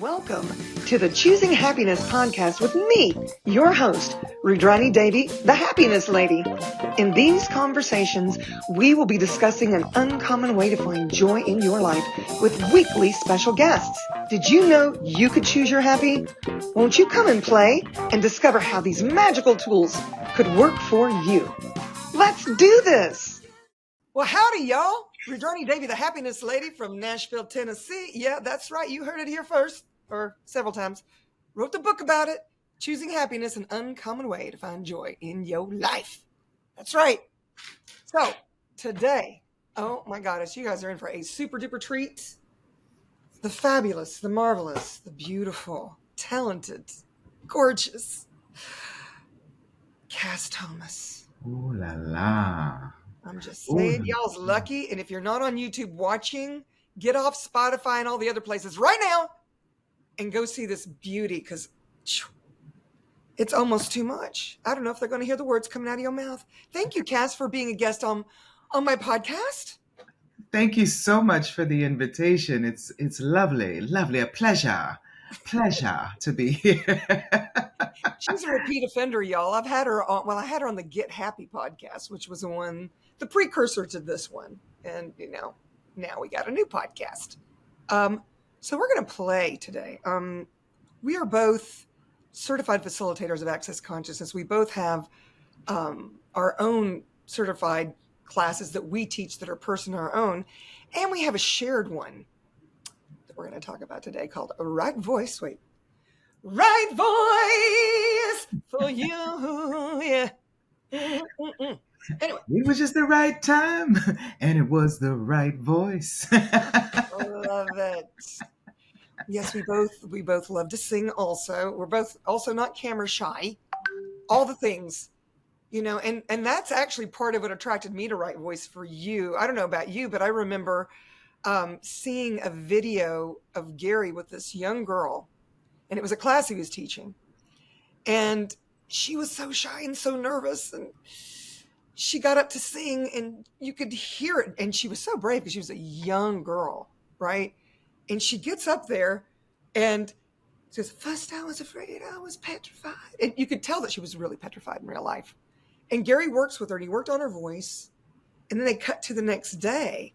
Welcome to the Choosing Happiness podcast with me, your host, Rudrani Devi, the Happiness Lady. In these conversations, we will be discussing an uncommon way to find joy in your life with weekly special guests. Did you know you could choose your happy? Won't you come and play and discover how these magical tools could work for you? Let's do this! Well, howdy, y'all. Rudrani Devi, the Happiness Lady from Nashville, Tennessee. Yeah, that's right. You heard it here first, or several times. Wrote the book about it, Choosing Happiness, an Uncommon Way to Find Joy in Your Life. That's right. So, today, oh my goddess, you guys are in for a super duper treat. The fabulous, the marvelous, the beautiful, talented, gorgeous Kass Thomas. Ooh la la. I'm just saying, y'all's lucky. And if you're not on YouTube watching, get off Spotify and all the other places right now and go see this beauty, because it's almost too much. I don't know if they're going to hear the words coming out of your mouth. Thank you, Kass, for being a guest on my podcast. Thank you so much for the invitation. It's lovely, a pleasure to be here. She's a repeat offender, y'all. I've had her on, I had her on the Get Happy podcast, which was the precursor to this one. And, now we got a new podcast. So we're going to play today. We are both certified facilitators of access consciousness. We both have our own certified classes that we teach that are personal our own. And we have a shared one that we're going to talk about today called Right Voice. Right voice for you. Yeah. Anyway. It was just the right time, and it was the right voice. I love it. Yes, we both love to sing also. We're both also not camera shy. All the things, and that's actually part of what attracted me to Right Voice for you. I don't know about you, but I remember seeing a video of Gary with this young girl, and it was a class he was teaching. And she was so shy and so nervous, and she got up to sing, and you could hear it. And she was so brave because she was a young girl, right? And she gets up there and says, "First I was afraid, I was petrified." And you could tell that she was really petrified in real life. And Gary works with her, and he worked on her voice. And then they cut to the next day.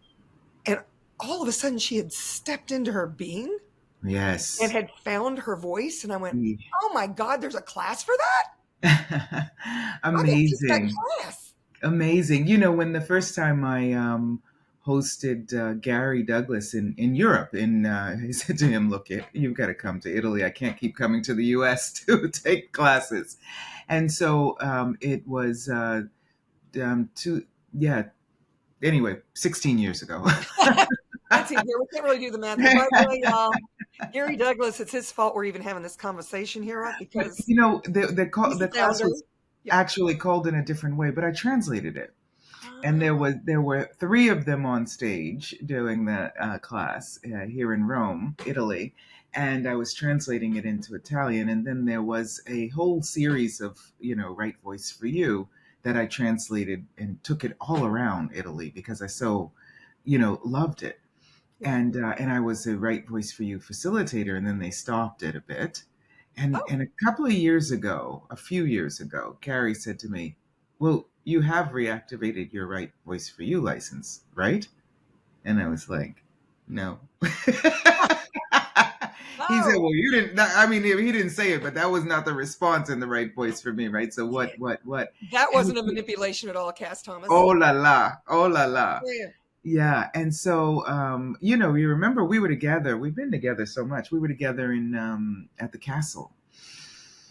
And all of a sudden she had stepped into her being. Yes. And had found her voice. And I went, oh my God, there's a class for that? Amazing. Amazing. When the first time I hosted Gary Douglas in Europe, I said to him, "Look, you've got to come to Italy. I can't keep coming to the US to take classes." And so it was anyway, 16 years ago. That's it. We can't really do the math. By the way, y'all, Gary Douglas, it's his fault we're even having this conversation here, right? Because the class was actually called in a different way, but I translated it. And there were 3 of them on stage doing the class here in Rome, Italy, and I was translating it into Italian. And then there was a whole series of Right Voice for You that I translated and took it all around Italy because I so loved it. And I was a Right Voice for You facilitator, and then they stopped it a bit. And a few years ago, Gary said to me, "Well, you have reactivated your Right Voice for You license, right?" And I was like, "No." He said, "Well, you didn't." I mean, he didn't say it, but that was not the response in the Right Voice for me, right? So what? That wasn't a manipulation at all, Kass Thomas. Oh la la. Yeah. And so, you remember we were together. We've been together so much. We were together at the castle.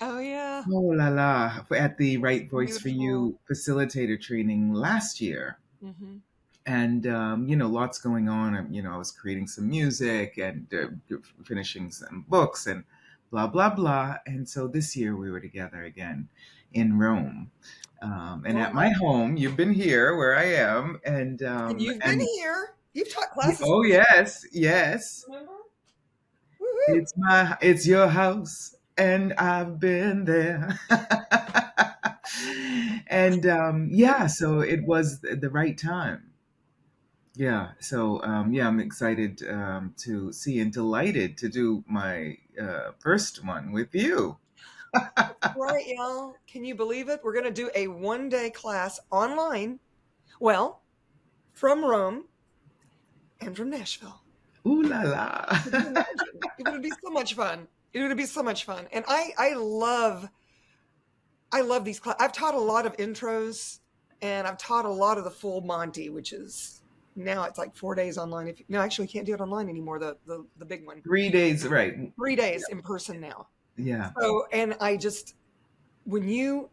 Oh, yeah. Oh, la la. At the Right Voice for You facilitator training last year. Mm-hmm. And, lots going on. I was creating some music and finishing some books and blah, blah, blah. And so this year we were together again in Rome. And at my home, you've been here where I am. And you've been here. You've taught classes. Oh, yes. Remember? It's your house. And I've been there. And so it was the right time. Yeah. So, yeah, I'm excited to see and delighted to do my first one with you. Right, y'all. Can you believe it? We're going to do a 1 day class online. Well, from Rome and from Nashville. Ooh la la. Could you imagine? It would be so much fun. It would be so much fun. And I love these classes. I've taught a lot of intros and I've taught a lot of the full Monty, which is now it's like 4 days online. If no, actually, you can't do it online anymore. The big one, 3 days, right? 3 days in person now. Yeah. So, and I just when you,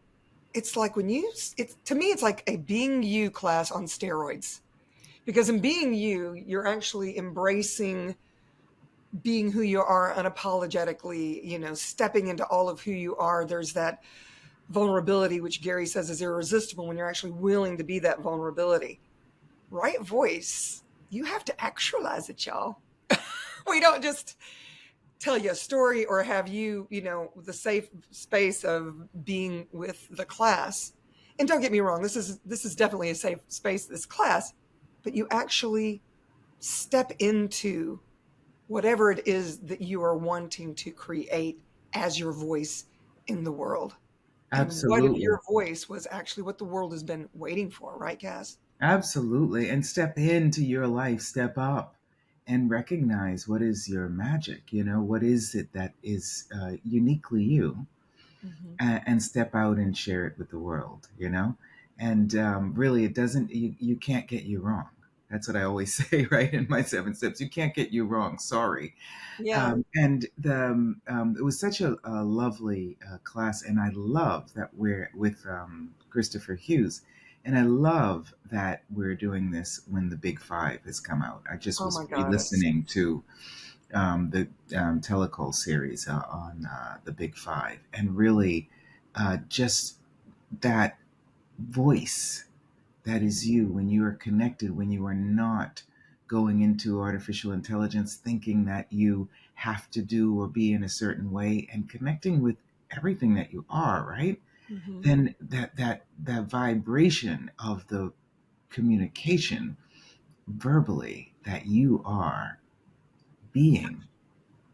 it's like when you, it's to me, it's like a being you class on steroids. Because in being you, you're actually embracing being who you are unapologetically, stepping into all of who you are. There's that vulnerability, which Gary says is irresistible when you're actually willing to be that vulnerability. Right voice, you have to actualize it, y'all. We don't just tell you a story or have you, the safe space of being with the class. And don't get me wrong, this is definitely a safe space, this class, but you actually step into whatever it is that you are wanting to create as your voice in the world. And what if Absolutely. your voice was actually what the world has been waiting for, right, Cass? Absolutely. And step into your life, step up and recognize what is your magic. What is it that is uniquely you, Hmm. and step out and share it with the world. And really, it doesn't, you can't get you wrong. That's what I always say, right? In my 7 steps, you can't get you wrong. Sorry. Yeah. And it was such a lovely class, and I love that we're with Christopher Hughes, and I love that we're doing this when the Big Five has come out. I just Oh was my God. re-listening to the Telecall series on the Big Five, and really just that voice that is you when you are connected, when you are not going into artificial intelligence thinking that you have to do or be in a certain way, and connecting with everything that you are, right? Hmm. Then that vibration of the communication verbally that you are being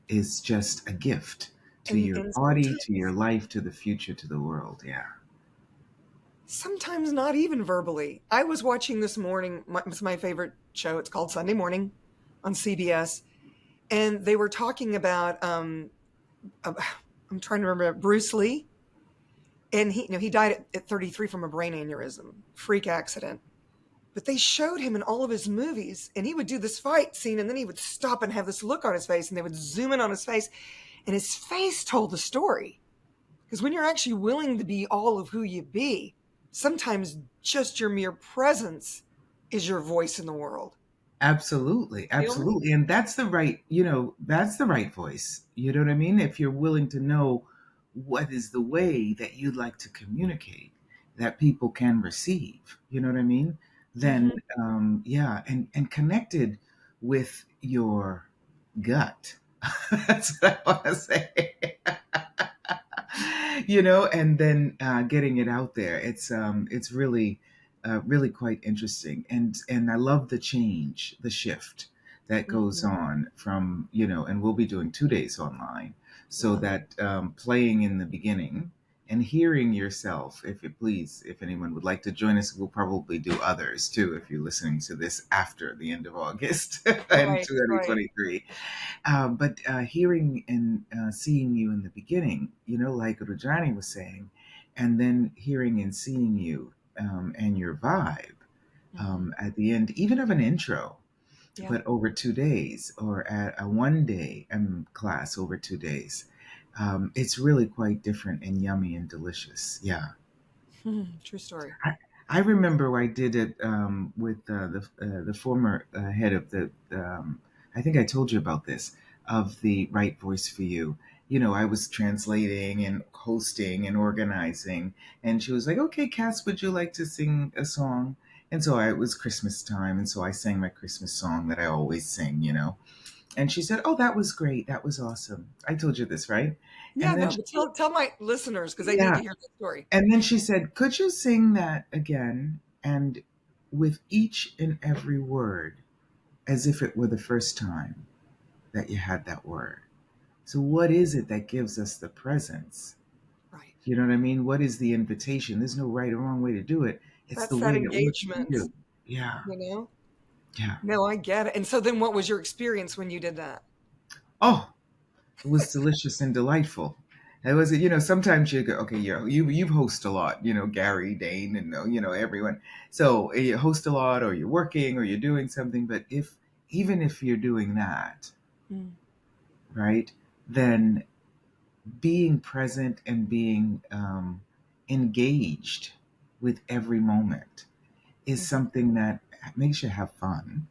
is just a gift to your And body, to your life, to the future, to the world. Yeah. sometimes not even verbally. I was watching this morning, it's my favorite show. It's called Sunday Morning on CBS. And they were talking about, uh, I'm trying to remember, Bruce Lee. And he died at 33 from a brain aneurysm, freak accident. But they showed him in all of his movies, and he would do this fight scene, and then he would stop and have this look on his face, and they would zoom in on his face, and his face told the story. Because when you're actually willing to be all of who you be, sometimes just your mere presence is your voice in the world. Absolutely, Feel me? absolutely. And that's the right voice. You know what I mean? If you're willing to know what is the way that you'd like to communicate that people can receive, you know what I mean? Then, Hmm. yeah, and connected with your gut. That's what I want to say. And then getting it out there. It's really quite interesting, and I love the change, the shift that goes Hmm. on from and we'll be doing 2 days online, so Love it. that playing in the beginning and hearing yourself, if you please, if anyone would like to join us, we'll probably do others too if you're listening to this after the end of August in Right, right. 2023. But hearing and seeing you in the beginning, like Rudrani was saying, and then hearing and seeing you and your vibe Hmm. at the end, even of an intro, Yeah. but over 2 days, or at a 1 day class over 2 days. It's really quite different and yummy and delicious. Yeah. True story. I remember I did it with the former head of the. I think I told you about this, of the Right Voice for You. I was translating and hosting and organizing, and she was like, "Okay, Cass, would you like to sing a song?" And so it was Christmas time, and so I sang my Christmas song that I always sing. And she said, "Oh, that was great. That was awesome. I told you this, right?" Yeah, And then no, but tell my listeners because they need yeah, to hear the story. and then she said, "Could you sing that again?" And with each and every word as if it were the first time that you had that word. So, what is it that gives us the presence? Right. You know what I mean? What is the invitation? There's no right or wrong way to do it. It's the That's that way that works for engagement, you. Yeah. you know? Yeah. No, I get it. And so then what was your experience when you did that? Oh, it was delicious and delightful. It was, sometimes you go, okay, you host a lot, Gary, Dane, and everyone. So you host a lot, or you're working, or you're doing something. But even if you're doing that, Mm. right, then being present and being engaged with every moment is Mm-hmm. something that makes you have fun,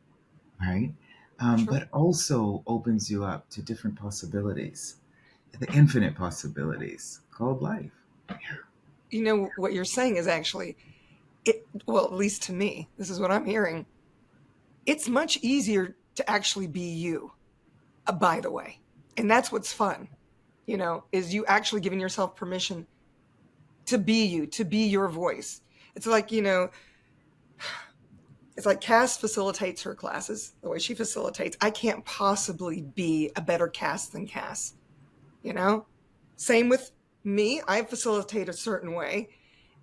right? Sure. But also opens you up to different possibilities, the infinite possibilities called life. You know, what you're saying is actually, well, at least to me, this is what I'm hearing. It's much easier to actually be you, by the way. And that's what's fun, is you actually giving yourself permission to be you, to be your voice. It's like, it's like Kass facilitates her classes the way she facilitates. I can't possibly be a better Kass than Kass, you know? Same with me. I facilitate a certain way.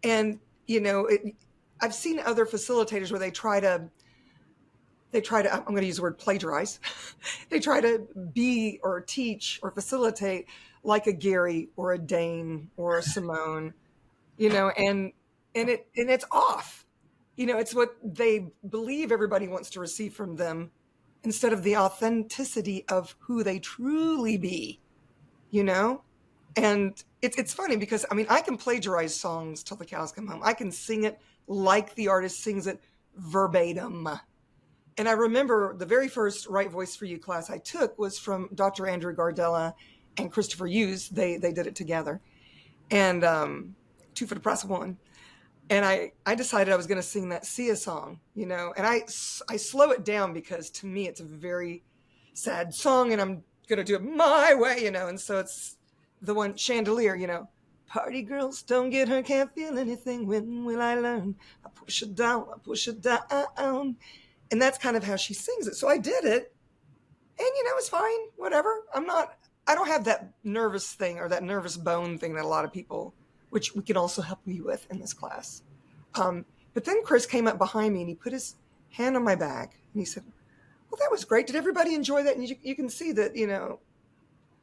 And, I've seen other facilitators where I'm going to use the word plagiarize. They try to be or teach or facilitate like a Gary or a Dane or a Simone, and it's off. It's what they believe everybody wants to receive from them instead of the authenticity of who they truly be, you know? And it's funny because I can plagiarize songs till the cows come home. I can sing it like the artist sings it verbatim. And I remember the very first Right Voice for You class I took was from Dr. Andrew Gardella and Christopher Hughes. They did it together. And two for the price of one. And I decided I was going to sing that Sia song, and I slow it down because to me it's a very sad song and I'm going to do it my way, and so it's the one Chandelier, party girls don't get hurt, can't feel anything, when will I learn? I push it down, I push it down. And that's kind of how she sings it. So I did it and, it's fine, whatever. I don't have that nervous thing or that nervous bone thing that a lot of people, which we can also help you with in this class. But then Chris came up behind me and he put his hand on my back and he said, well, that was great. Did everybody enjoy that? And you can see that,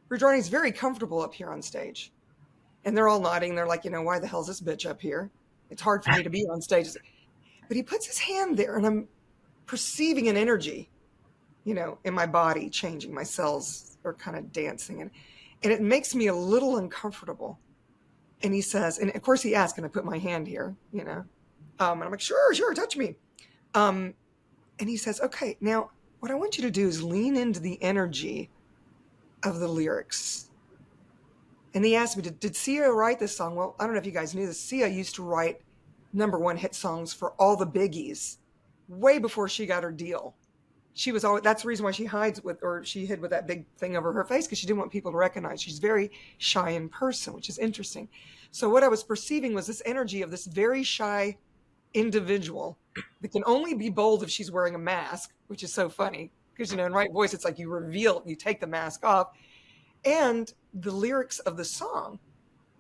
Rudrani is very comfortable up here on stage. And they're all nodding. They're like, why the hell is this bitch up here? It's hard for me to be on stage. But he puts his hand there and I'm perceiving an energy, in my body changing. My cells are kind of dancing. And it makes me a little uncomfortable. And he says, and of course he asked, can I put my hand here, and I'm like, sure, touch me. And he says, okay, now what I want you to do is lean into the energy of the lyrics. And he asked me, did Sia write this song? Well, I don't know if you guys knew this. Sia used to write #1 hit songs for all the biggies way before she got her deal. She was always, that's the reason why she she hid with that big thing over her face, because she didn't want people to recognize. She's very shy in person, which is interesting. So what I was perceiving was this energy of this very shy individual that can only be bold if she's wearing a mask, which is so funny because, in Right Voice, it's like you take the mask off, and the lyrics of the song.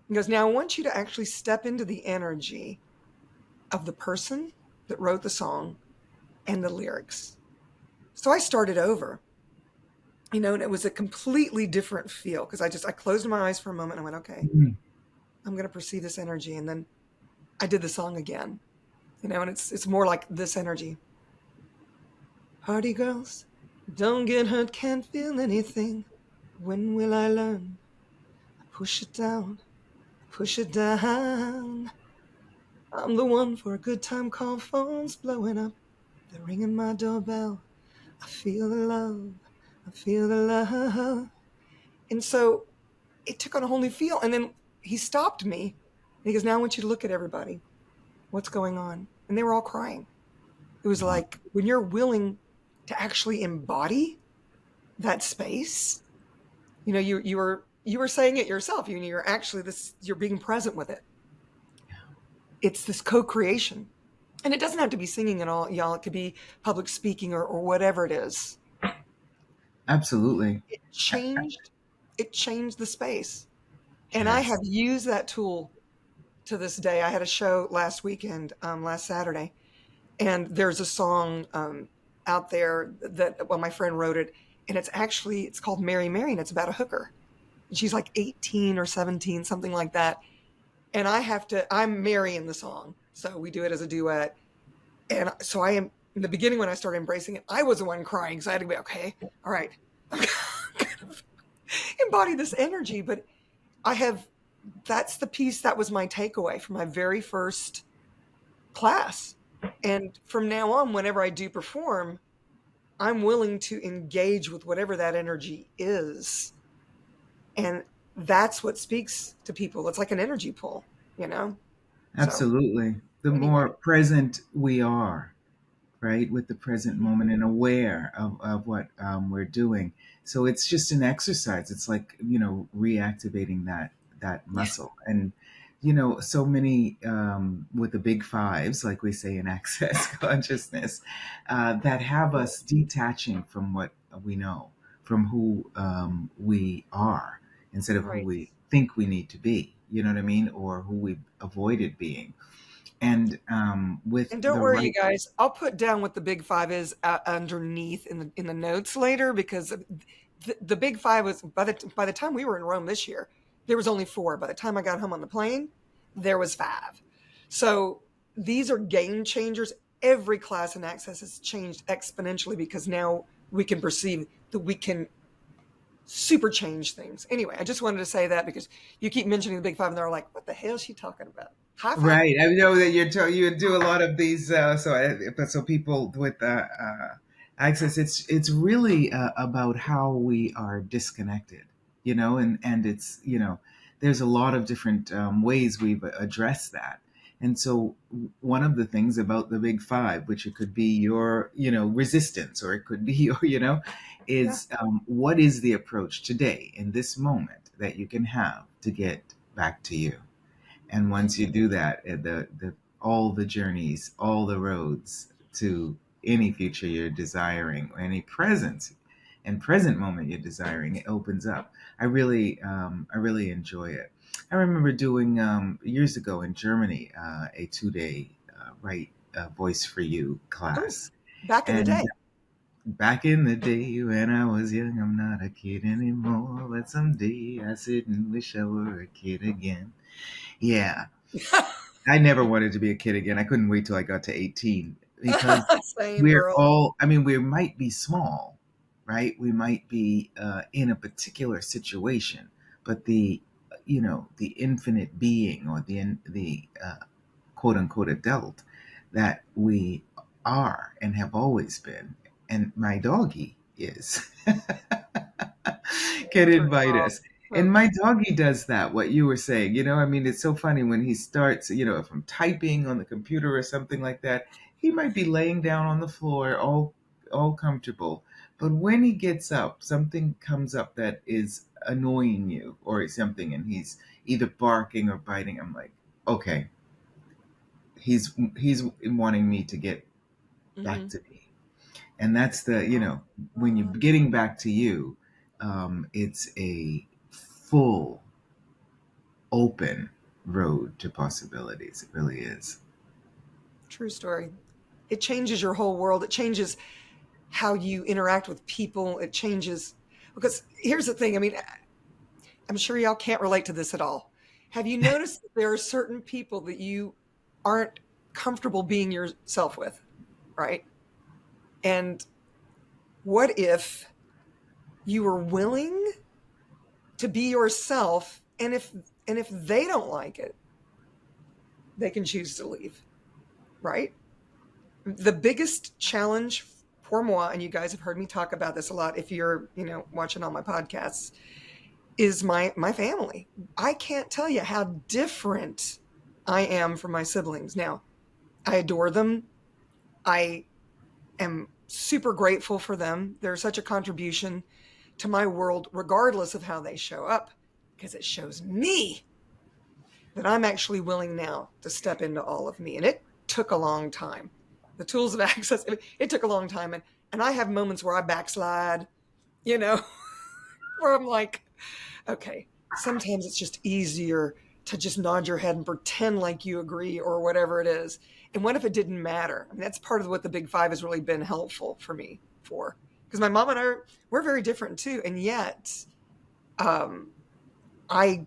He goes, now I want you to actually step into the energy of the person that wrote the song and the lyrics. So I started over, and it was a completely different feel because I closed my eyes for a moment and I went, okay, I'm going to perceive this energy. And then I did the song again, and it's more like this energy. Party girls, don't get hurt, can't feel anything. When will I learn? I push it down, push it down. I'm the one for a good time call, phones blowing up. They're ringing my doorbell. I feel the love, I feel the love. And so it took on a whole new feel. And then he stopped me and he goes, now I want you to look at everybody. What's going on? And they were all crying. It was like, when you're willing to actually embody that space, you were saying it yourself. You're actually you're being present with it. It's this co-creation. And it doesn't have to be singing at all, y'all. It could be public speaking or whatever it is. Absolutely. It changed. It changed the space. And I Yes. have used that tool to this day. I had a show last weekend, last Saturday, and there's a song out there that, well, my friend wrote it, and it's called Mary Mary, and it's about a hooker. And she's like 18 or 17, something like that. And I'm Mary in the song. So we do it as a duet. And so I am, in the beginning when I started embracing it, I was the one crying. So I had to be, okay, all right, I'm gonna embody this energy. But that's the piece that was my takeaway from my very first class. And from now on, whenever I do perform, I'm willing to engage with whatever that energy is. And that's what speaks to people. It's like an energy pull, you know? So Absolutely. The more anyway, present we are, right, with the present moment and aware of what we're doing. So it's just an exercise. It's like, reactivating that yeah, muscle. And, so many with the big fives, like we say in access consciousness, that have us detaching from what we know, from who we are, instead of who right. we think we need to be, you know what I mean? Or who we've avoided being. And with And don't the worry, you right. guys. I'll put down what the big five is underneath in the notes later, because the big five was by the time we were in Rome this year, there was only four. By the time I got home on the plane, there was five. So these are game changers. Every class in Access has changed exponentially because now we can perceive that we can super change things. Anyway, I just wanted to say that because you keep mentioning the big five, and they're like, "What the hell is she talking about? High five?" Right. I know that you do a lot of these. So people with access, it's really about how we are disconnected, and it's there's a lot of different ways we've addressed that. And so one of the things about the big five, which it could be your resistance, or it could be your Yeah. is what is the approach today in this moment that you can have to get back to you. And once you do that, the all the journeys, all the roads to any future you're desiring, or any present moment you're desiring, it opens up. I really enjoy it. I remember doing years ago in Germany a 2 day write voice for you Oh, class. back in the And day. back in the day when I was young, I'm not a kid anymore, but someday I sit and wish I were a kid again. Yeah, I never wanted to be a kid again. I couldn't wait till I got to 18, because Same girl. I mean, we might be small, right? We might be in a particular situation, but the infinite being, or the quote unquote adult that we are and have always been, and my doggy is, can Poor invite dog. us. And Oh, my doggy does that, what you were saying. I mean, it's so funny when he starts, from typing on the computer or something like that. He might be laying down on the floor, all comfortable. But when he gets up, something comes up that is annoying you or something, and he's either barking or biting. I'm like, okay, he's wanting me to get back hmm. to me. And that's when you're getting back to you, it's a full open road to possibilities. It really is. True story. It changes your whole world. It changes how you interact with people. It changes because here's the thing. I mean, I'm sure y'all can't relate to this at all. Have you noticed that there are certain people that you aren't comfortable being yourself with, right? And what if you were willing to be yourself, and if they don't like it, they can choose to leave, right? The biggest challenge pour moi, and you guys have heard me talk about this a lot if you're watching all my podcasts, is my family. I can't tell you how different I am from my siblings. Now, I adore them. I am super grateful for them. They're such a contribution to my world, regardless of how they show up, because it shows me that I'm actually willing now to step into all of me. And it took a long time. The tools of access, it took a long time. And I have moments where I backslide, you know, where I'm like, okay, sometimes it's just easier to just nod your head and pretend like you agree or whatever it is. And what if it didn't matter? I mean, that's part of what the Big Five has really been helpful for me for. Because my mom and I, we're very different too. And yet, I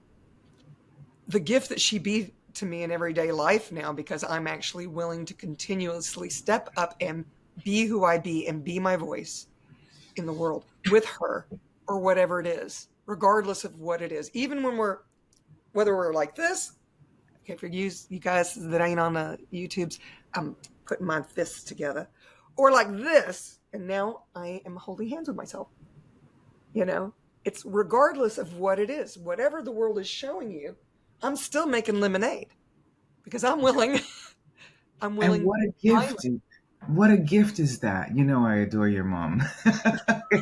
the gift that she be to me in everyday life now, because I'm actually willing to continuously step up and be who I be and be my voice in the world with her or whatever it is, regardless of what it is. Even when whether we're like this, okay, for you guys that ain't on the YouTubes, I'm putting my fists together, or like this, and now I am holding hands with myself. You know, it's regardless of what it is, whatever the world is showing you, I'm still making lemonade because I'm willing. I'm willing. And what a gift! What a gift is that? You know, I adore your mom.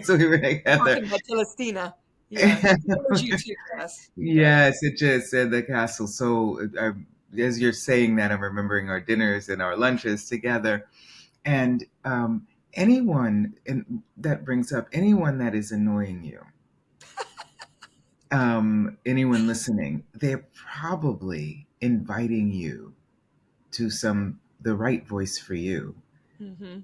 So we were together. Talking about Celestina. Yeah. You too, Kass. Yes, it just said the castle. So as you're saying that, I'm remembering our dinners and our lunches together. And anyone, and that brings up anyone that is annoying you, anyone listening, they're probably inviting you to the right voice for you, Mm-hmm.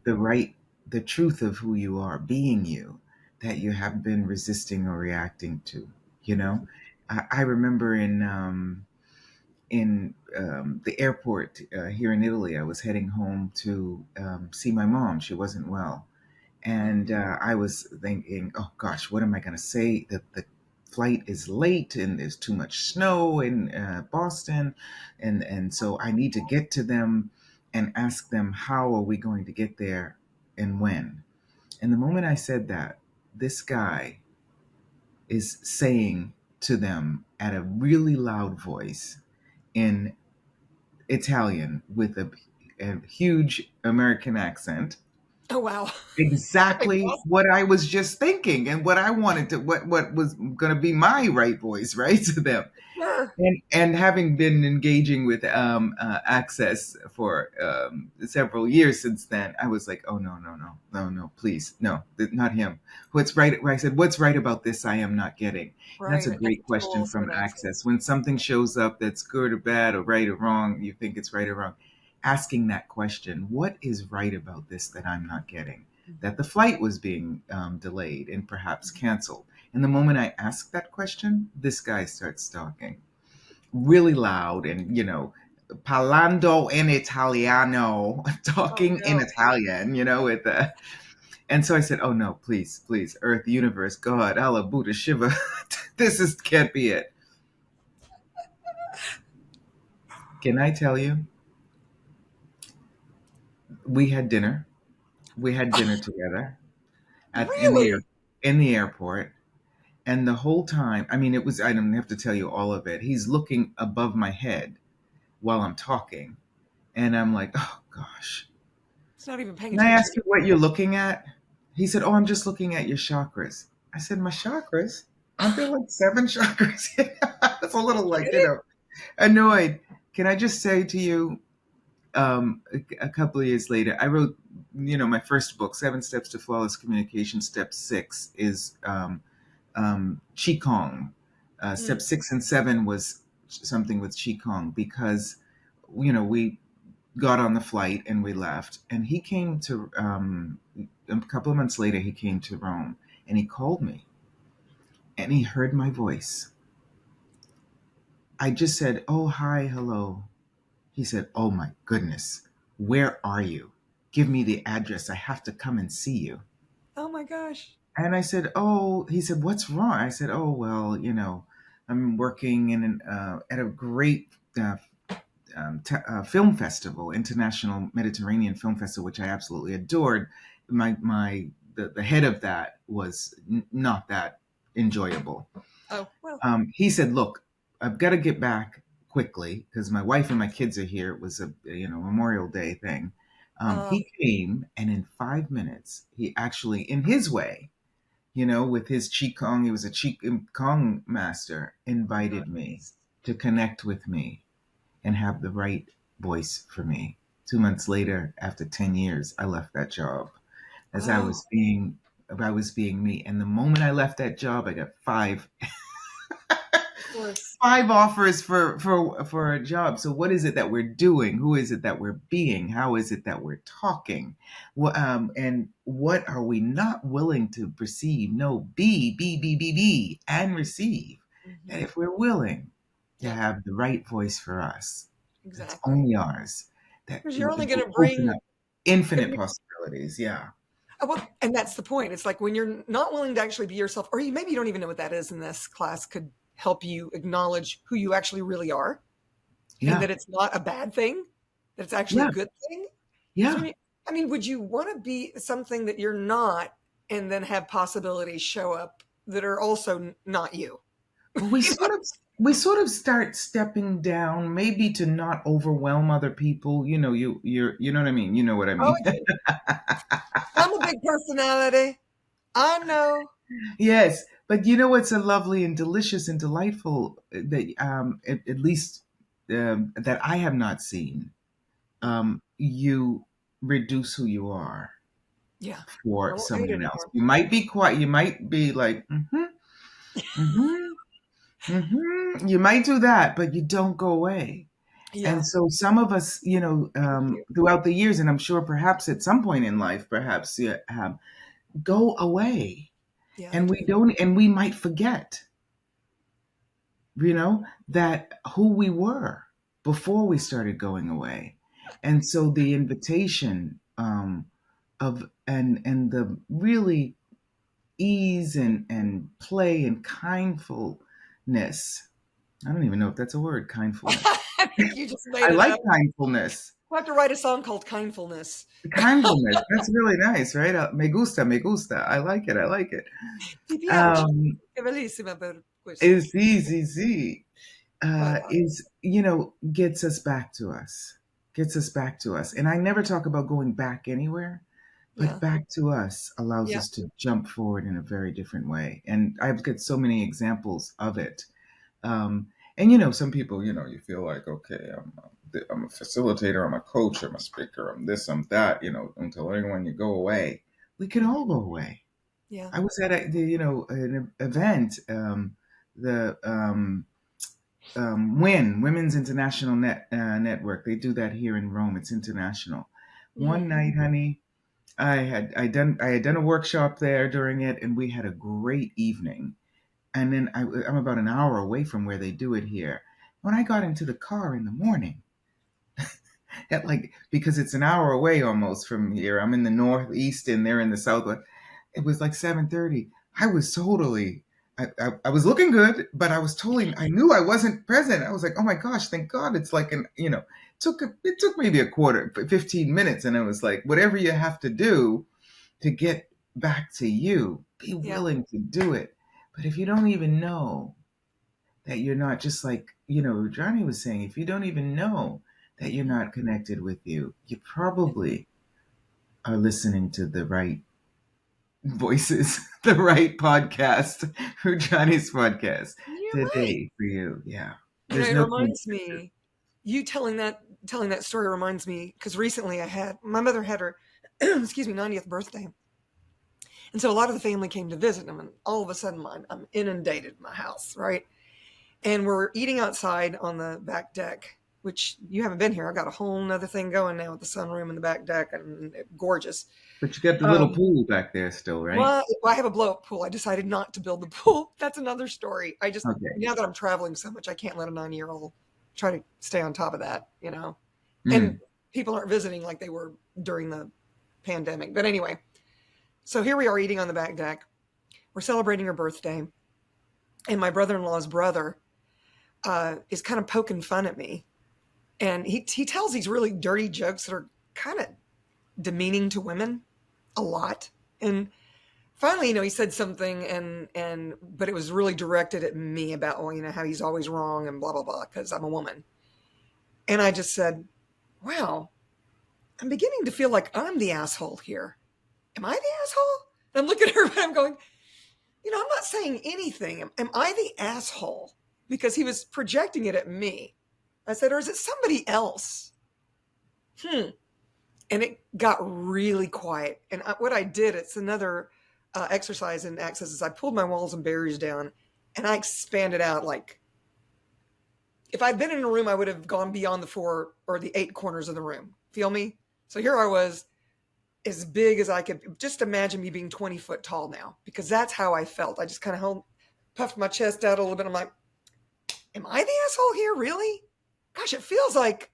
the truth of who you are, being you, that you have been resisting or reacting to. You know, I remember in the airport here in Italy, I was heading home to see my mom. She wasn't well. And I was thinking, oh gosh, what am I going to say? That the flight is late and there's too much snow in Boston. And so I need to get to them and ask them, how are we going to get there and when? And the moment I said that, this guy is saying to them at a really loud voice in Italian with a huge American accent, Oh wow. exactly what I was just thinking and what I wanted to, what was going to be my right voice, right, to them. Sure. And having been engaging with Access for several years since then, I was like, oh no, please, no, not him. What's right? I said, what's right about this? I am not getting. And that's Right. a great question from Access. When something shows up that's good or bad or right or wrong, you think it's right or wrong. Asking that question, what is right about this that I'm not getting? That the flight was being delayed and perhaps canceled. And the moment I ask that question, this guy starts talking really loud and, parlando in Italiano, talking in Italian, with and so I said, oh no, please, Earth, universe, God, Allah, Buddha, Shiva, can't be it. Can I tell you? We had dinner. We had dinner together Really? in the airport. And the whole time, I mean, I don't have to tell you all of it. He's looking above my head while I'm talking. And I'm like, oh gosh. It's not even paying Can I attention. ask you what you're looking at? He said, oh, I'm just looking at your chakras. I said, my chakras? Aren't there like 7 chakras? I was a little annoyed. Can I just say to you, a couple of years later, I wrote, my first book, 7 Steps to Flawless Communication. Step 6 is Qigong. Step 6 and 7 was something with Qigong because, we got on the flight and we left. And he came to, a couple of months later, he came to Rome and he called me and he heard my voice. I just said, oh, hi, hello. He said, oh my goodness, where are you? Give me the address. I have to come and see you. Oh my gosh. And I said, oh, he said, what's wrong? I said, oh, well, I'm working at a great film festival, International Mediterranean Film Festival, which I absolutely adored. The head of that was not that enjoyable. Oh, well. He said, look, I've got to get back quickly because my wife and my kids are here. It was a Memorial Day thing. He came, and in 5 minutes, he actually, in his way, with his Qigong, he was a Qigong master, invited me to connect with me and have the right voice for me 2 months later, after 10 years, I left that job as Oh, I was being me. And the moment I left that job, I got of course. five offers for a job. So what is it that we're doing? Who is it that we're being? How is it that we're talking? And what are we not willing to perceive? No, be, and receive. And Hmm. if we're willing to Yep, have the right voice for us, that's exactly. only ours. That Because you're only it going will to open bring, up infinite if possibilities. Yeah. well, and that's the point. It's like when you're not willing to actually be yourself, or maybe you don't even know what that is, and this class could help you acknowledge who you actually really are, and Yeah. that it's not a bad thing, that it's actually a Yeah. good thing. Because Yeah. I mean, would you want to be something that you're not, and then have possibilities show up that are also not you? Well, we You know? sort of start stepping down, maybe to not overwhelm other people. You know what I mean. You know what I Oh, mean. I do. I'm a big personality. I know. Yes, but you know what's a lovely and delicious and delightful that at least that I have not seen. You reduce who you are Yeah. I for won't hate someone else. anymore. You might be quiet. You might be like, mm-hmm, You might do that, but you don't go away. Yeah. And so some of us, Thank you. throughout the years, and I'm sure perhaps at some point in life, perhaps go away, Yeah, I and we do. don't, and we might forget, that who we were before we started going away. And so the invitation of and the really ease and play and kindfulness. I don't even know if that's a word, kindfulness. I think you just made I it like up. kindfulness. We'll have to write a song called Kindfulness. Kindfulness. That's really nice, right? Me gusta, me gusta. I like it. I like it. Ti piace? Um, È bellissima per questo. is easy. I love it. Is gets us back to us, and I never talk about going back anywhere, but Yeah. back to us allows Yeah. us to jump forward in a very different way, and I've got so many examples of it. And some people, you feel like, okay, I'm a facilitator, I'm a coach, I'm a speaker, I'm this, I'm that, until when you go away, we can all Mhm. go away. Yeah. I was at an event, the Women's International Network. They do that here in Rome. It's international. One Mhm. night, honey, I had done a workshop there during it, and we had a great evening. And then I'm about an hour away from where they do it here. When I got into the car in the morning, because it's an hour away almost from here. I'm in the northeast and they're in the southwest. It was like 7:30. I was totally. I was looking good, but I was totally. I knew I wasn't present. I was like, oh my gosh, thank God! It's like it took maybe a quarter, 15 minutes, and it was like, whatever you have to do to get back to you, be Yeah. willing to do it. But if you don't even know that you're not, just like, Johnny was saying, if you don't even know that you're Mhm. not connected with you probably are listening to the right voices, the right podcast, for Johnny's podcast You're right. today for you. Yeah. There's It no reminds coincidence. me, you telling that story reminds me, because recently my mother had her, excuse me, 90th birthday. And so a lot of the family came to visit them, and all of a sudden I'm inundated in my house, right? And we're eating outside on the back deck, which you haven't been here. I've got a whole nother thing going now with the sunroom and the back deck, and gorgeous. But you got the little Um, pool back there still, right? well, I have a blow up pool. I decided not to build the pool. That's another story. Okay. Now that I'm traveling so much, I can't let a 9-year-old try to stay on top of that. And Mm. people aren't visiting like they were during the pandemic. But anyway, so here we are eating on the back deck. We're celebrating her birthday. And my brother in law's brother is kind of poking fun at me. And he tells these really dirty jokes that are kind of demeaning to women a lot. And finally, he said something, but it was really directed at me about, well, how he's always wrong and blah, blah, blah, because I'm a woman. And I just said, wow, I'm beginning to feel like I'm the asshole here. Am I the asshole? And I'm looking at her and I'm going, I'm not saying anything. Am I the asshole? Because he was projecting it at me. I said, or is it somebody else? And it got really quiet. And what I did, it's another exercise in Access, is I pulled my walls and barriers down and I expanded out. Like if I'd been in a room, I would have gone beyond the 4 or the 8 corners of the room. Feel me? So here I was, as big as I could. Just imagine me being 20 foot tall now, because that's how I felt. I just kind of puffed my chest out a little bit. I'm like, am I the asshole here? Really? Gosh, it feels like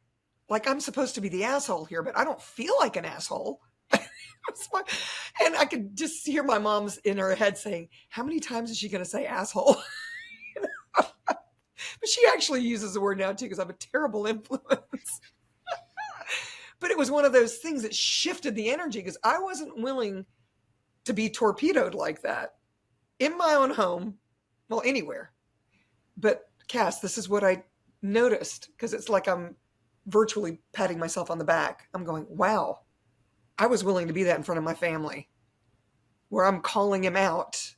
I'm supposed to be the asshole here, but I don't feel like an asshole. And I could just hear my mom's in her head saying, how many times is she going to say asshole? But she actually uses the word now too, because I'm a terrible influence. But it was one of those things that shifted the energy, because I wasn't willing to be torpedoed like that in my own home, well, anywhere. But Cass, this is what I noticed, because it's like I'm virtually patting myself on the back. I'm going, wow, I was willing to be that in front of my family, where I'm calling him out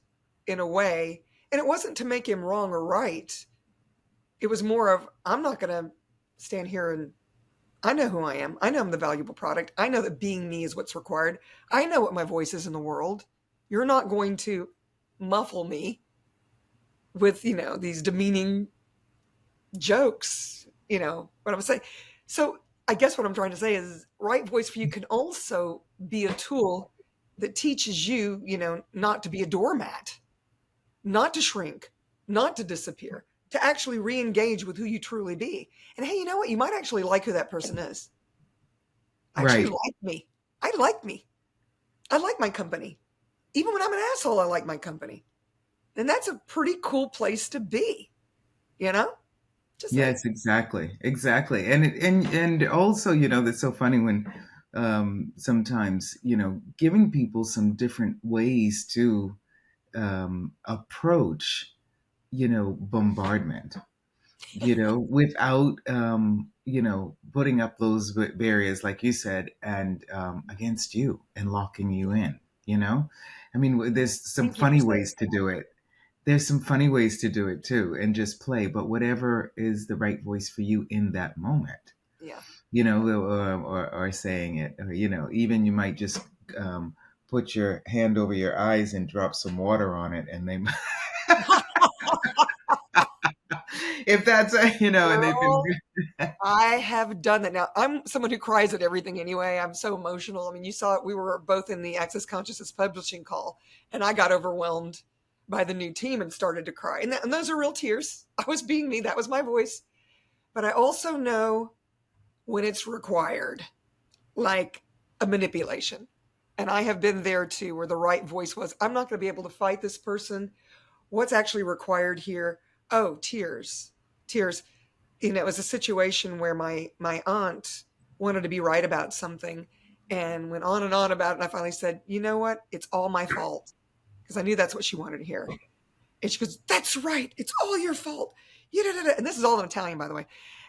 in a way. And it wasn't to make him wrong or right. It was more of, I'm not going to stand here, and I know who I am. I know I'm the valuable product. I know that being me is what's required. I know what my voice is in the world. You're not going to muffle me with, these demeaning jokes, what I'm saying. So I guess what I'm trying to say is, right voice for you can also be a tool that teaches you, not to be a doormat, not to shrink, not to disappear, to actually re-engage with who you truly be. And hey, you know what? You might actually like who that person is. Actually like me. I like me. I like my company. Even when I'm an asshole, I like my company. And that's a pretty cool place to be, Just Yes, exactly. Exactly. And also, that's so funny when sometimes, giving people some different ways to approach, bombardment, without putting up those barriers, like you said, and against you and locking you in, I mean, there's some thank you for funny saying ways to do it. There's some funny ways to do it too, and just play, but whatever is the right voice for you in that moment, that. Yeah. or saying it, or, even you might just put your hand over your eyes and drop some water on it, and they, if that's, and they Girl, can, I have done that. Now, I'm someone who cries at everything anyway. I'm so emotional. I mean, you saw it. We were both in the Access Consciousness publishing call, and I got overwhelmed by the new team and started to cry. And those are real tears. I was being me. That was my voice. But I also know when it's required, like a manipulation. And I have been there too, where the right voice was, I'm not going to be able to fight this person. What's actually required here? Oh, tears, tears. It was a situation where my aunt wanted to be right about something and went on and on about it. And I finally said, you know what? It's all my fault. Because I knew that's what she wanted to hear. And she goes, that's right. It's all your fault. And this is all in Italian, by the way.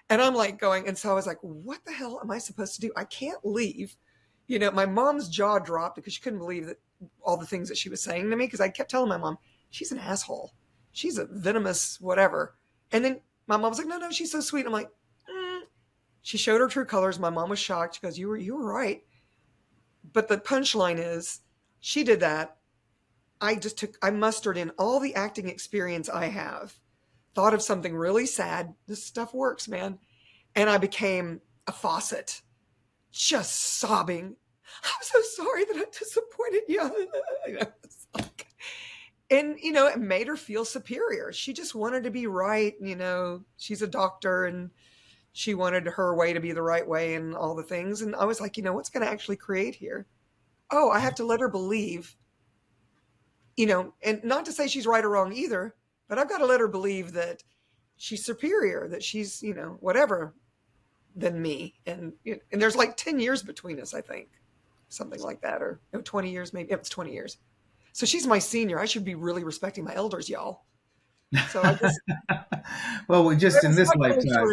And I'm like going, and so I was like, what the hell am I supposed to do? I can't leave. My mom's jaw dropped because she couldn't believe that all the things that she was saying to me, because I kept telling my mom, she's an asshole. She's a venomous whatever. And then my mom was like, no, she's so sweet. I'm like, She showed her true colors. My mom was shocked. She goes, you were right. But the punchline is, she did that. I mustered in all the acting experience I have, thought of something really sad. This stuff works, man. And I became a faucet, just sobbing. I'm so sorry that I disappointed you. And, it made her feel superior. She just wanted to be right. She's a doctor and she wanted her way to be the right way and all the things. And I was like, what's going to actually create here? Oh, I have to let her believe, and not to say she's right or wrong either, but I've got to let her believe that she's superior, that she's, whatever than me. And there's like 10 years between us, I think, something like that, or 20 years, maybe. It's 20 years. So she's my senior. I should be really respecting my elders, y'all. So I just, well, just in this lifetime,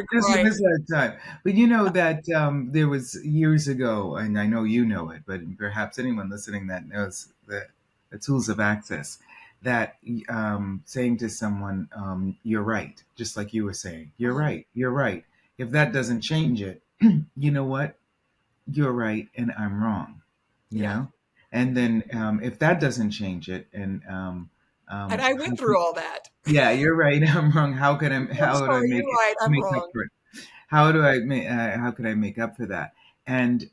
but that there was years ago, and I know you know it, but perhaps anyone listening that knows the tools of access, that saying to someone, you're right, just like you were saying, you're right. If that doesn't change it, you know what? you're right and I'm wrong, you Yeah. know? And then if that doesn't change it, And I how went through all that. yeah, you're right, I'm wrong. I'm How would I sorry, you're right. I'm make up wrong. for it? How do I make, how can I make up for that? And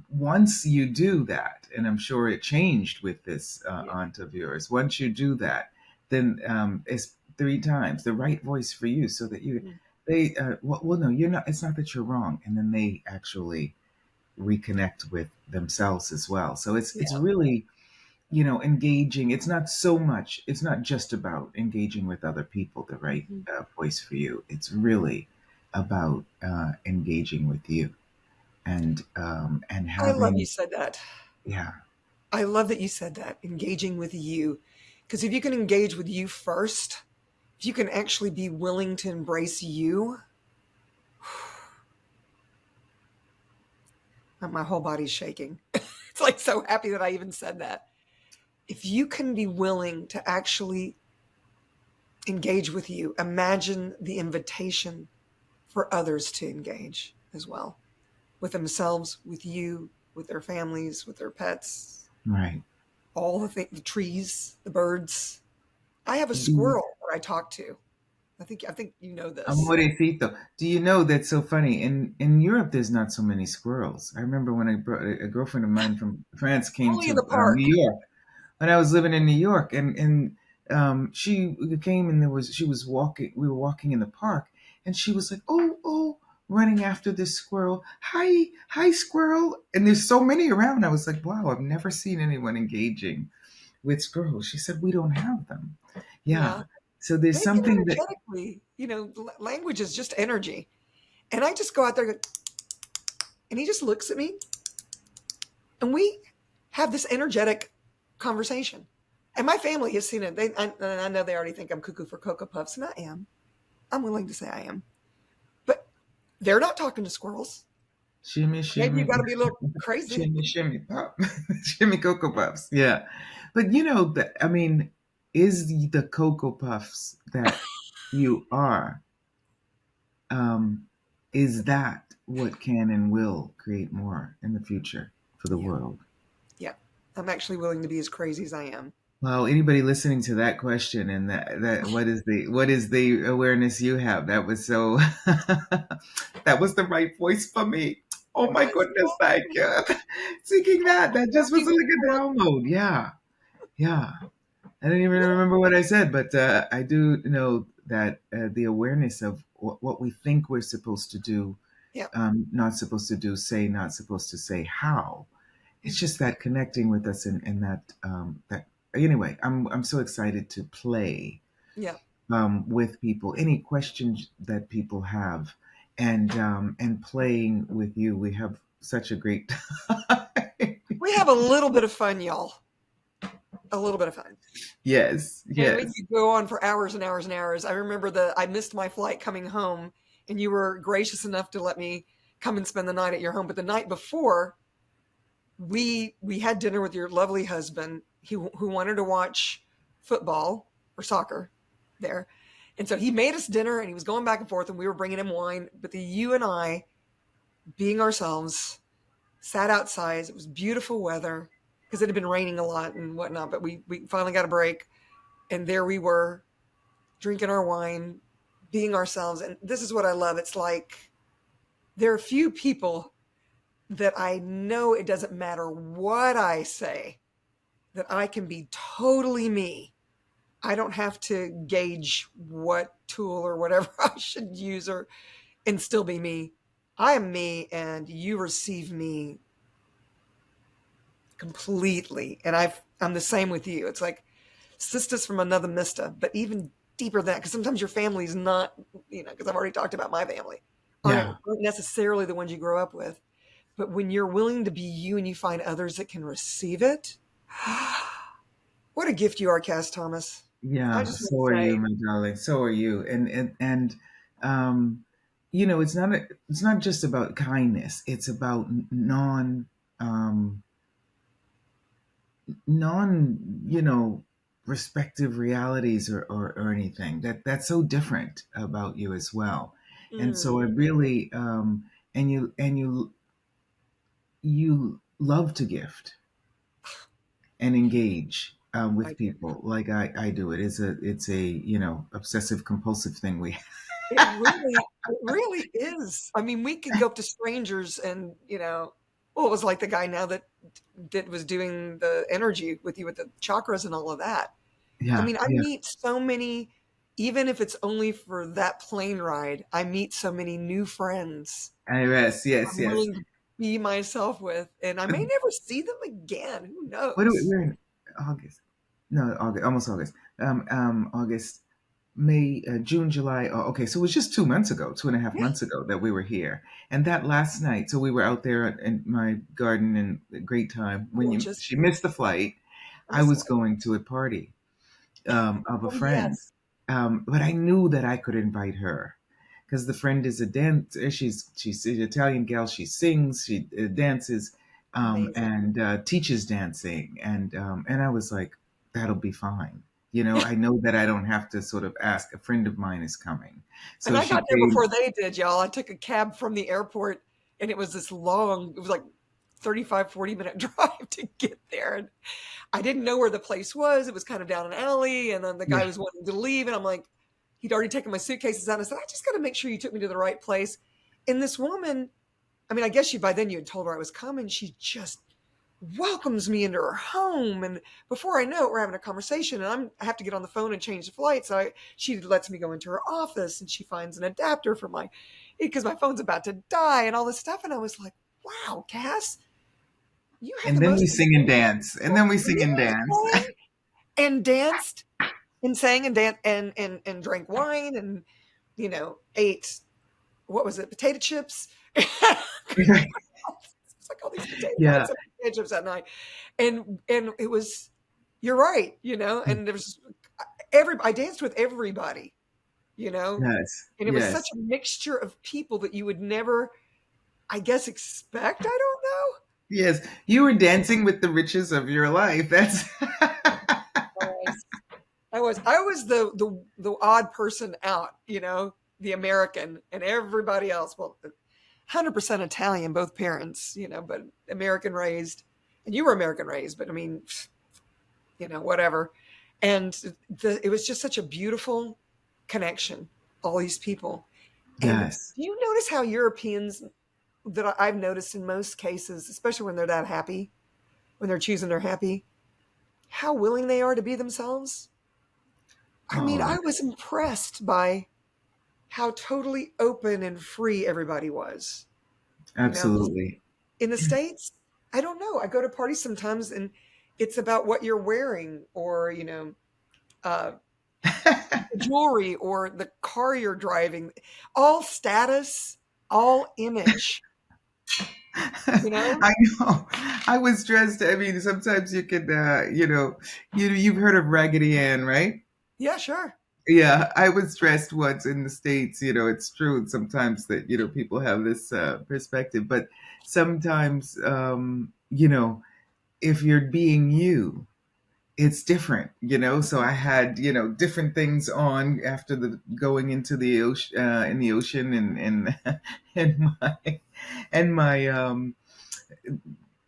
once you do that, and I'm sure it changed with this Yeah. aunt of yours, once you do that, then it's three times the right voice for you so that you, Mm. they, well, no, you're not, it's not that you're wrong. And then they actually reconnect with themselves as well. So it's Yeah. really, engaging. It's not so much, it's not just about engaging with other people, the right Mhm. voice for you. It's really about engaging with you and I love you having, said that. yeah, I love that you said that, engaging with you. Because if you can engage with you first, if you can actually be willing to embrace you, my whole body's shaking. It's like so happy that I even said that. If you can be willing to actually engage with you, imagine the invitation for others to engage as well with themselves, with you, with their families, with their pets, right. all the trees, the birds. I have a The squirrel that I talk to. I think you know this. Amorecito. Do you know that's so funny? In Europe, there's not so many squirrels. I remember when a girlfriend of mine from France came Only to in the park. New York when I was living in New York, and she came and she was walking. We were walking in the park, and she was like, "Oh, running after this squirrel. Hi, squirrel!" And there's so many around. I was like, "Wow, I've never seen anyone engaging with squirrels." She said, "We don't have them." Yeah. Yeah. So there's They can something that, energetically, language is just energy. And I just go out there and go, and he just looks at me and we have this energetic conversation. And my family has seen it. I know they already think I'm cuckoo for Cocoa Puffs, and I am. I'm willing to say I am. But they're not talking to squirrels. shimmy, Maybe you shimmy, got to be a little crazy. shimmy, shimmy, pop, shimmy Cocoa Puffs. Yeah, but you know that, I mean, is the Cocoa Puffs that you are, um, is that what can and will create more in the future for the Yeah. world? Yeah. I'm actually willing to be as crazy as I am. Well, anybody listening to that question and that what is the awareness you have? That was so that was the right voice for me. Oh It my was. goodness, thank you. Seeking that. That Love just was you like a before. download. Yeah. Yeah. I don't even remember what I said, but I do know that the awareness of what we think we're supposed to do, Yeah. not supposed to do, say, not supposed to say, how. It's just that connecting with us and that anyway, I'm so excited to play Yeah. with people. Any questions that people have, and playing with you, we have such a great time. We have a little bit of fun, y'all. A little bit of fun. Yes, And we yes. could go on for hours and hours and hours. I remember I missed my flight coming home, and you were gracious enough to let me come and spend the night at your home. But the night before, we had dinner with your lovely husband, who wanted to watch football or soccer there. And so he made us dinner, and he was going back and forth, and we were bringing him wine. But you and I, being ourselves, sat outside. It was beautiful weather because it had been raining a lot and whatnot. But we finally got a break, and there we were drinking our wine, being ourselves. And this is what I love. It's like there are few people that I know it doesn't matter what I say, that I can be totally me. I don't have to gauge what tool or whatever I should use and still be me. I am me, and you receive me completely. And I'm the same with you. It's like sisters from another mister, but even deeper than that, because sometimes your family is not, because I've already talked about my family, aren't Yeah. necessarily the ones you grow up with. But when you're willing to be you and you find others that can receive it, what a gift you are, Kass Thomas. I Yeah, just want so to are you, say, my darling. So are you. And um, it's not just about kindness. It's about um, non, respective realities or anything. That's so different about you as well. And so I mm, really and you you love to gift and engage I with do. people like I do. It's a obsessive compulsive thing we. It really is. I mean, we could go up to strangers and, well, it was like the guy now that was doing the energy with you with the chakras and all of that. I Yeah, mean, I yeah. meet so many, even if it's only for that plane ride, I meet so many new friends Yes, yes, I'm yes. willing to be myself with, and I may never see them again. Who What are we? knows? We're in August. No, August, almost August. August, May, June, July. Oh, okay, so it was just 2 months ago, 2.5 months ago that we were here. And that last night, so we were out there in my garden and a great time. Gorgeous. She missed the flight, I I miss was life. going to a party of a Oh, friend, yes. but I knew that I could invite her because the friend is a dancer. She's an Italian gal. She sings, she dances, Amazing. and teaches dancing, and I was like, that'll be fine. I know that I don't have to sort of ask. A friend of mine is coming, And so I she got there came. before they did, y'all. I took a cab from the airport and it was this long, it was like 35, 40-minute drive to get there. And I didn't know where the place was. It was kind of down an alley. And then the guy Yeah, was wanting to leave. And I'm like, he'd already taken my suitcases out. I said, I just got to make sure you took me to the right place. And this woman, I mean, I guess by then you had told her I was coming. She just welcomes me into her home. And before I know it, we're having a conversation and I have to get on the phone and change the flight. So she lets me go into her office and she finds an adapter for because my phone's about to die and all this stuff. And I was like, wow, Cass, you have and the then most we sing and dance, and then we sing and dance. really and danced and sang and danced and drank wine and, ate, what was it? Potato chips. It's like all these potato, I had Yeah, some potato chips that night. And it was, you're right, and there's I danced with everybody, you know, yes, and it was such yes, a mixture of people that you would never, I guess, expect. I don't know. yes. You were dancing with the riches of your life. That's. I was, I was the odd person out, the American, and everybody else. Well, 100% Italian, both parents, but American raised, and you were American raised, but I mean, whatever. And it was just such a beautiful connection, all these people. And do Yes. you notice how Europeans, that I've noticed in most cases, especially when they're that happy, when they're choosing their happy, how willing they are to be themselves? I mean, Oh, I was impressed by how totally open and free everybody was. You know, absolutely. in the States, I don't know. I go to parties sometimes and it's about what you're wearing or, uh, jewelry or the car you're driving, all status, all image, you know? I know. I was dressed. I mean, sometimes you could, you've heard of Raggedy Ann, right? Yeah, sure. Yeah, I was dressed once in the States. It's true sometimes that, people have this perspective, but sometimes, if you're being you, it's different, so I had, different things on after the going into the ocean, in the ocean, and and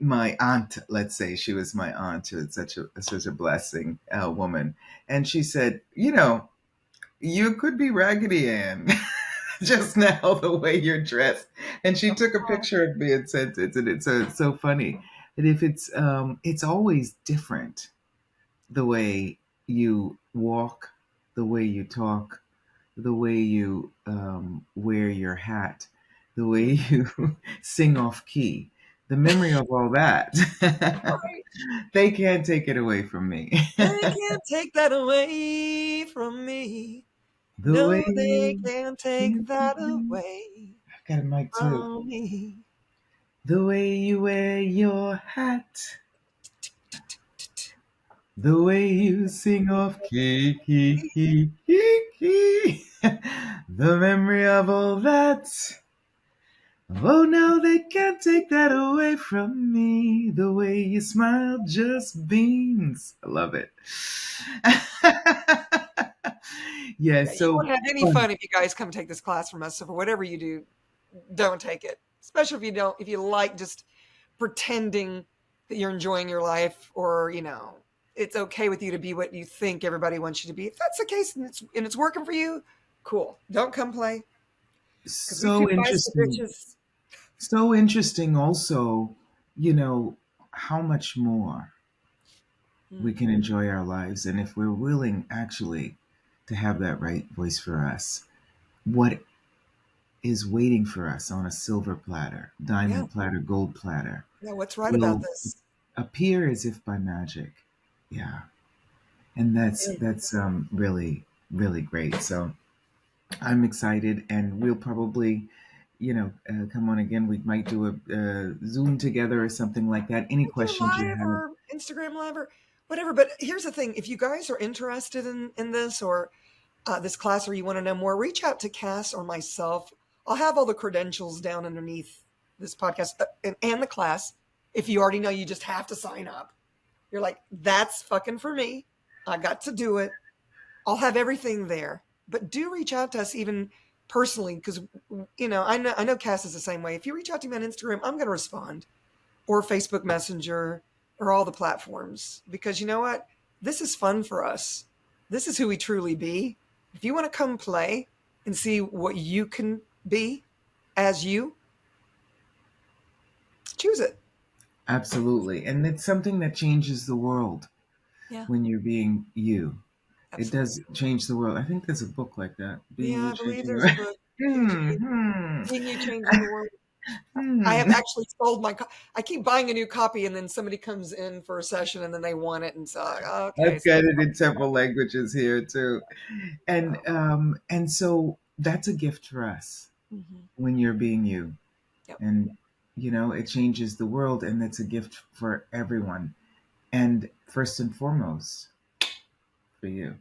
my aunt, let's say she was my aunt, she was such a blessing woman, and she said, you could be Raggedy Ann just now the way you're dressed, and she took a picture of me and sent it, and it's so funny. And if it's always different, the way you walk, the way you talk, the way you wear your hat, the way you sing off key, the memory of all that, Right. they can't take it away from me. They can't take that away from me. The way No, they you, can't take that away I've got a mic too. from me. The way you wear your hat, the way you sing off key, key, key, key, key. The memory of all that. Oh no, they can't take that away from me. The way you smile just beams. I love it. Yeah, Yeah, you so won't have any fun. fun if you guys come take this class from us. So for whatever you do, don't take it. Especially if you like just pretending that you're enjoying your life, or, it's okay with you to be what you think everybody wants you to be. If that's the case and it's working for you, cool. Don't come play. Because we So too nice to interesting. bitches. So interesting also, how much more we can enjoy our lives. And if we're willing actually to have that right voice for us, what is waiting for us on a silver platter, Yeah. diamond platter, gold platter, Yeah. What's right about will this? appear as if by magic. Yeah. And that's really, really great. So I'm excited, and we'll probably, come on again. We might do a Zoom together or something like that. Any We do questions you live have? or Instagram live or whatever. But here's the thing: if you guys are interested in this or this class, or you want to know more, reach out to Kass or myself. I'll have all the credentials down underneath this podcast and the class. If you already know, you just have to sign up. You're like, that's fucking for me. I got to do it. I'll have everything there. But do reach out to us even personally, because I know Kass is the same way. If you reach out to me on Instagram, I'm going to respond, or Facebook Messenger, or all the platforms, because you know what? This is fun for us. This is who we truly be. If you want to come play and see what you can be as you, choose it. Absolutely. And it's something that changes the world Yeah, when you're being you. It absolutely. does change the world. I think there's a book like that. Being Yeah, you, I believe changing the there's a world. book, Hmm, hmm, Being You Changing the World. I have hmm. actually sold I keep buying a new copy, and then somebody comes in for a session and then they want it. And so, okay. I've So, got it in several languages here too. And so that's a gift for us mhm. when you're being you. Yep. And it changes the world, and it's a gift for everyone. And first and foremost, for you.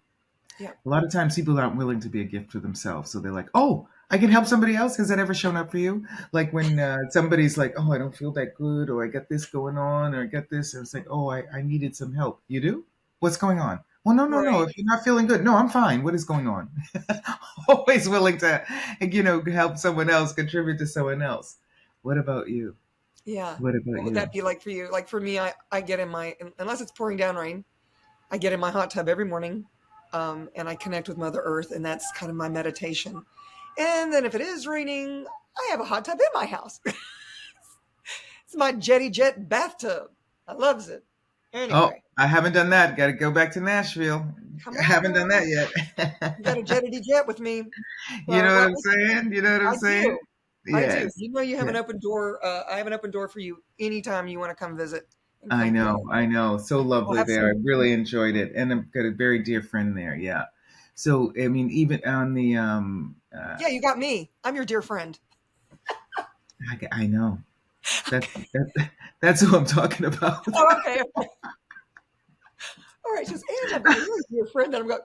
Yep. A lot of times people aren't willing to be a gift for themselves. So they're like, oh, I can help somebody else. Has that ever shown up for you? Like when somebody's like, oh, I don't feel that good, or I got this going on, or I got this. And it's like, oh, I needed some help. You do? What's going on? Well, no, no, no. Right. If you're not feeling good, no, I'm fine. What is going on? Always willing to, help someone else, contribute to someone else. What about you? Yeah. What about What would you? that be like for you? Like for me, I get in unless it's pouring down rain, I get in my hot tub every morning, and I connect with Mother Earth, and that's kind of my meditation. And then if it is raining, I have a hot tub in my house. It's my Jetty Jet bathtub. I loves it. Oh, Anyway, I haven't done that. Got to go back to Nashville. come I on haven't done now. that You got a yet. Jettity Jet with me. You know So, what well, I'm saying? You know what I'm I saying? do. I do. Yes. You know, you have Yeah. an open door. I have an open door for you anytime you want to come visit and I come play. know. I know. So We'll lovely have there. I some. really enjoyed it. And I've got a very dear friend there. Yeah. So, I mean, even on the, Yeah, you got me. I'm your dear friend. I know. That's, Okay. that's who I'm talking about. Oh, okay. All right. She goes, and I've got a really dear friend. And I'm going,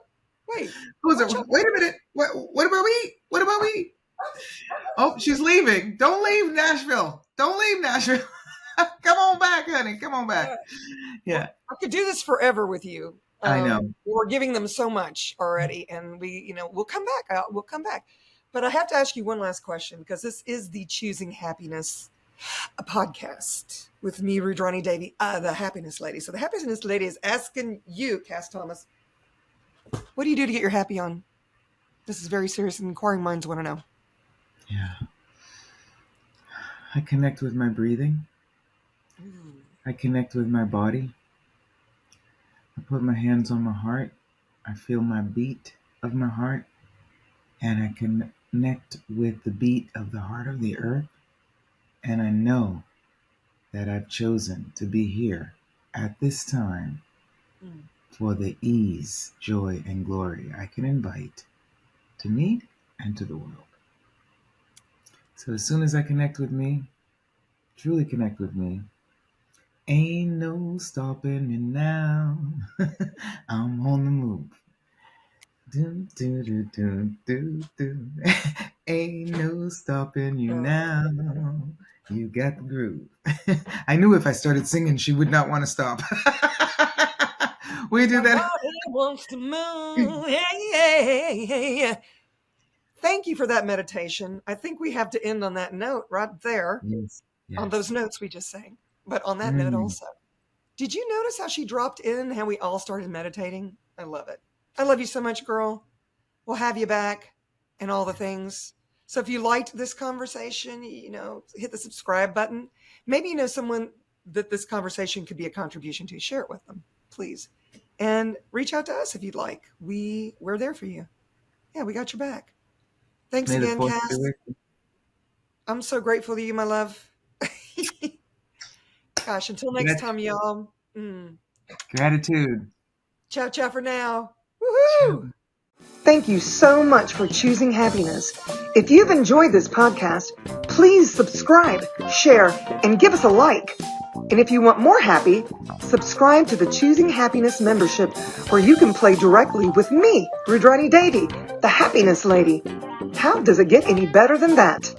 wait, Who's it? watch out. Wait a minute. What about me? What about me? Oh, she's leaving. Don't leave Nashville. Don't leave Nashville. Come on back, honey. Come on back. Well, Yeah. I could do this forever with you. I know. We're giving them so much already, and we'll come back. We'll come back. But I have to ask you one last question, because this is the Choosing Happiness a podcast with me, Rudrani Devi, the happiness lady. So the happiness lady is asking you, Kass Thomas, what do you do to get your happy on? This is very serious, and inquiring minds want to know. Yeah. I connect with my breathing. I connect with my body. I put my hands on my heart. I feel my beat of my heart. And I connect with the beat of the heart of the earth. And I know that I've chosen to be here at this time for the ease, joy, and glory I can invite to me and to the world. So as soon as I connect with me, truly connect with me, ain't no stopping me now. I'm on the move. Do, do, do, do, do, do. Ain't no stopping you now. You got the groove. I knew if I started singing, she would not want to stop. We do My that. body wants to move. Yeah. Thank you for that meditation. I think we have to end on that note right there, Yes. on Yes. those notes we just sang. But on that note also, did you notice how she dropped in, how we all started meditating? I love it. I love you so much, girl. We'll have you back and all the things. So if you liked this conversation, hit the subscribe button. Maybe you know someone that this conversation could be a contribution to. Share it with them, please. And reach out to us if you'd like. We're there for you. Yeah, we got your back. Thanks again, Kass. I'm so grateful to you, my love. Gosh, until next time, y'all. Gratitude. Ciao, ciao for now. Woohoo! Thank you so much for choosing happiness. If you've enjoyed this podcast, please subscribe, share, and give us a like. And if you want more happy, subscribe to the Choosing Happiness membership, where you can play directly with me, Rudrani Devi, the Happiness Lady. How does it get any better than that?